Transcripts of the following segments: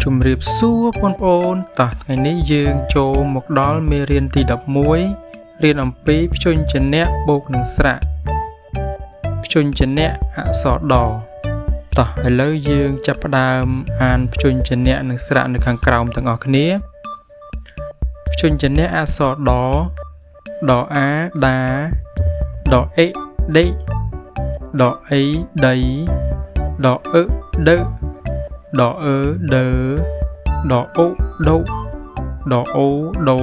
ជំរាបសួរបងប្អូនតោះថ្ងៃនេះយើងចូលមកដល់មេរៀនទី11រៀនអំពីព្យញ្ជនៈបូកនឹងស្រៈព្យញ្ជនៈអក្សរដតោះឥឡូវយើងចាប់ផ្ដើមអានព្យញ្ជនៈនឹងស្រៈនៅខាងក្រោមទាំងអស់គ្នាព្យញ្ជនៈអក្សរដអាដាដអេដេដអីដៃដអឺដឺដអឺដឺដអូដូដអូដូ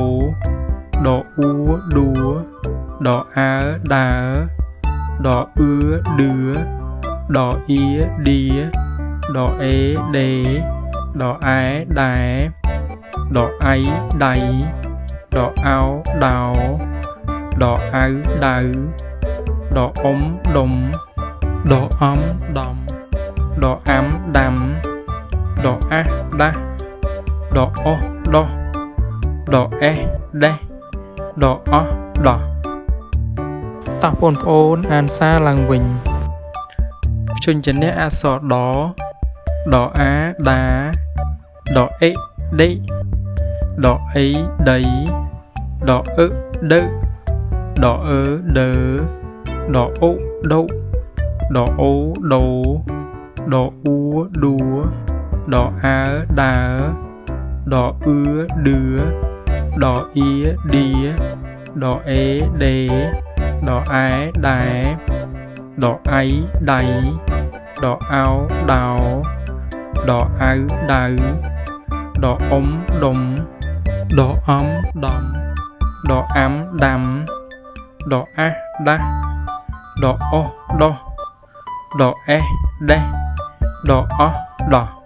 ដអ៊ូឌូដអើដើដអឺឌឺដអ៊ីឌីដអេដេដអែដែដអៃដៃដអោដៅដអៅដៅដអ៊ំដុំដអំដំដអាំដាំដអាស់ដាស់ដអោះដោះដអេះដេះដអោះដោះតោះបងប្អូនអានសារឡើងវិញព្យញ្ជនៈអក្សរដអាដាដអេដេដអីដៃដអឺដឺដអឺដឺដអូដូដអូដូដអ៊ូឌូដអើដើដអឺឌឺដអ៊ីឌីដអេដេដអែដែដអៃដៃដអោដៅដអៅដៅដអ៊ំដុំដអំដំដអាំដាំដអាស់ដាស់ដអោះដោះដអេះដេះដអោះដោះ